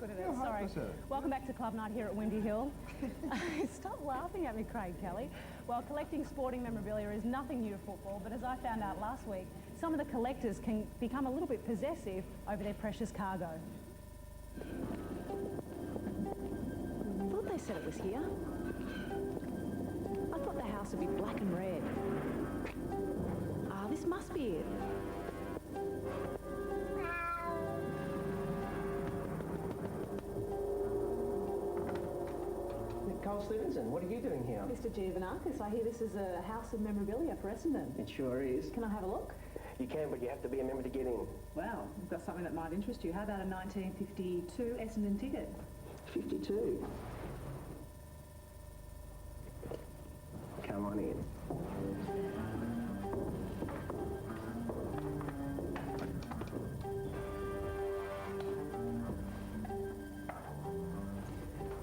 what it is. Sorry. Welcome back to Club Night here at Windy Hill. Stop laughing at me, Craig Kelly. Well, collecting sporting memorabilia is nothing new to football, but as I found out last week, some of the collectors can become a little bit possessive over their precious cargo. I thought they said it was here. I thought the house would be black and red. Ah, this must be it. Carl Stevenson, what are you doing here? Mr. Giovanakis, I hear this is a house of memorabilia for Essendon. It sure is. Can I have a look? You can, but you have to be a member to get in. Wow, we've got something that might interest you. How about a 1952 Essendon ticket? 52? Come on in.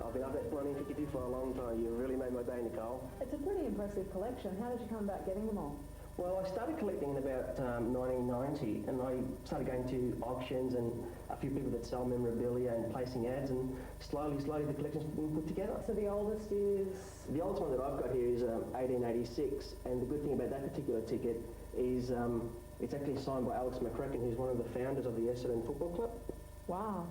I've been up at 1952 for a long time. You really made my day, Nicole. It's a pretty impressive collection. How did you come about getting them all? Well, I started collecting in about 1990, and I started going to auctions and a few people that sell memorabilia and placing ads, and slowly the collection's been put together. So the oldest is? The oldest one that I've got here is 1886, and the good thing about that particular ticket is it's actually signed by Alex McCracken, who's one of the founders of the Essendon Football Club. Wow.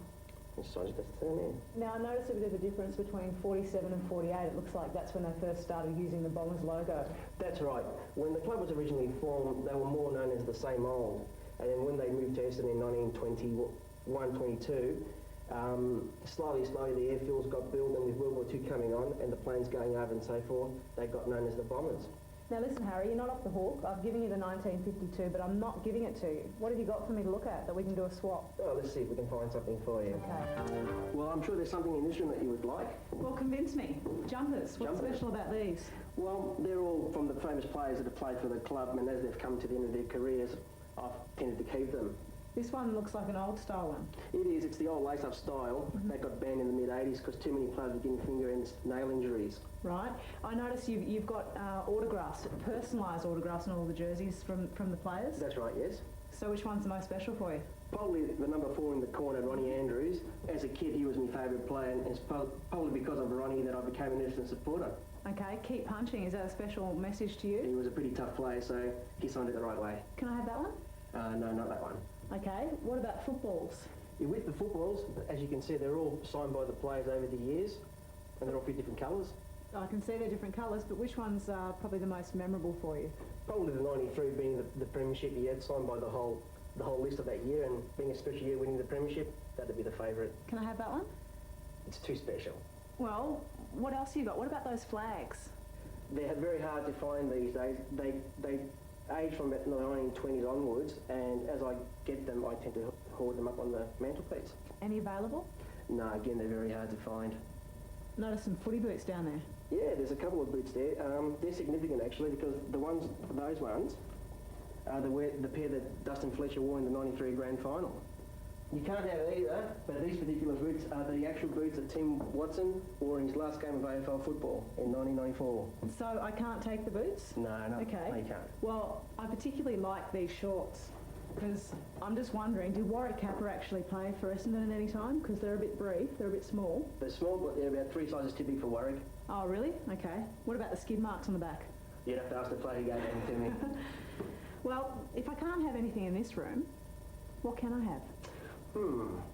Now, I noticed a bit of a difference between 47 and 48. It looks like that's when they first started using the Bombers logo. That's right. When the club was originally formed, they were more known as the Same Old. And then when they moved to Essendon in 1921-22, slowly the airfields got built, and with World War II coming on and the planes going over and so forth, they got known as the Bombers. Now listen, Harry, you're not off the hook. I've given you the 1952, but I'm not giving it to you. What have you got for me to look at that we can do a swap? Oh, let's see if we can find something for you. Okay. Well, I'm sure there's something in this room that you would like. Well, convince me. Jumpers. What's special about these? Well, they're all from the famous players that have played for the club, and as they've come to the end of their careers, I've tended to keep them. This one looks like an old style one. It is. It's the old lace-up style. That got banned in the mid-80s because too many players were getting finger and nail injuries. Right. I notice you've got autographs, personalised autographs on all the jerseys from the players. That's right, yes. So which one's the most special for you? Probably the number 4 in the corner, Ronnie Andrews. As a kid, he was my favourite player, and it's probably because of Ronnie that I became an Essendon supporter. Okay, keep punching. Is that a special message to you? He was a pretty tough player, so he signed it the right way. Can I have that one? No, not that one. Okay, what about footballs? Yeah, with the footballs, as you can see, they're all signed by the players over the years, and they're all a few different colours. I can see they're different colours, but which one's probably the most memorable for you? Probably the 93 being the premiership year, signed by the whole list of that year, and being a special year winning the premiership, that'd be the favourite. Can I have that one? It's too special. Well, what else you got? What about those flags? They're very hard to find these days. They age from about the 1920s onwards, and as I get them, I tend to hoard them up on the mantelpiece. Any available? No, again, they're very hard to find. Notice some footy boots down there. Yeah, there's a couple of boots there. They're significant actually because those ones are the pair that Dustin Fletcher wore in the 93 grand final. You can't have either, but these particular boots are the actual boots that Tim Watson wore in his last game of AFL football in 1994. So I can't take the boots? No, okay. No, you can't. Well, I particularly like these shorts because I'm just wondering, did Warwick Kappa actually play for Essendon at any time? Because they're a bit brief, they're a bit small. They're small, but they're about 3 sizes too big for Warwick. Oh, really? Okay. What about the skid marks on the back? You'd have to ask the player who gave them to me. Well, if I can't have anything in this room, what can I have?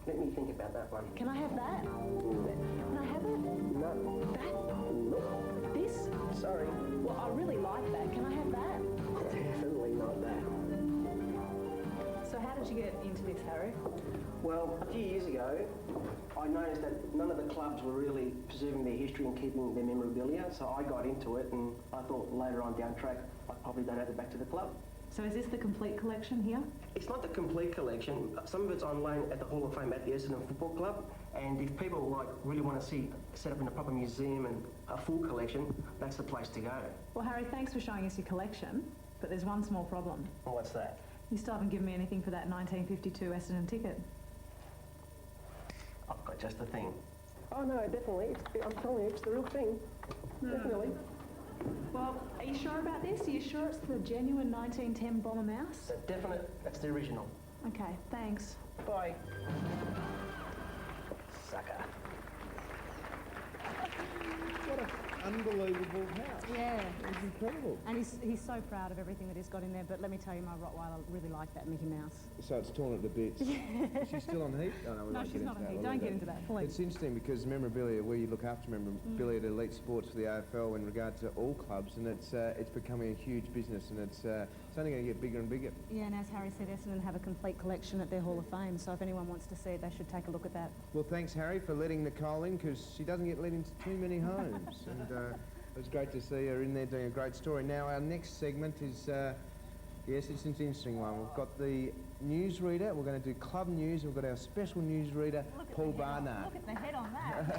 Let me think about that one. Can I have that? Can I have it? No. That? No. This? Sorry. Well, I really like that. Can I have that? Definitely not that. So how did you get into this, Harry? Well, a few years ago, I noticed that none of the clubs were really preserving their history and keeping their memorabilia, so I got into it, and I thought later on down track, I'd probably donate it back to the club. So is this the complete collection here? It's not the complete collection. Some of it's on loan at the Hall of Fame at the Essendon Football Club, and if people really want to see set up in a proper museum and a full collection, that's the place to go. Well, Harry, thanks for showing us your collection, but there's one small problem. What's that? You still haven't given me anything for that 1952 Essendon ticket. I've got just the thing. Oh no, definitely. I'm telling you, it's the real thing. No. Definitely. Well, are you sure about this? Are you sure it's the genuine 1910 Bomber Mouse? That's definite. That's the original. Okay, thanks. Bye. sucker. What an unbelievable house. Yeah. It's incredible. And he's so proud of everything that he's got in there, but let me tell you, my Rottweiler really liked that Mickey Mouse. So it's torn at the bits. Is she still on heat? Oh, no, we No, won't she's get not into on that. heat. Don't get into that, please. It's interesting because memorabilia, we look after memorabilia at Elite Sports for the AFL in regard to all clubs, and it's becoming a huge business, and it's only going to get bigger and bigger. Yeah, and as Harry said, Essendon have a complete collection at their Hall of Fame, so if anyone wants to see it, they should take a look at that. Well, thanks, Harry, for letting Nicole in, because she doesn't get let into too many homes. And it was great to see her in there doing a great story. Now, our next segment is, yes, it's an interesting one. We've got the newsreader. We're going to do club news. We've got our special newsreader, Paul Barnard. Look at the head on that.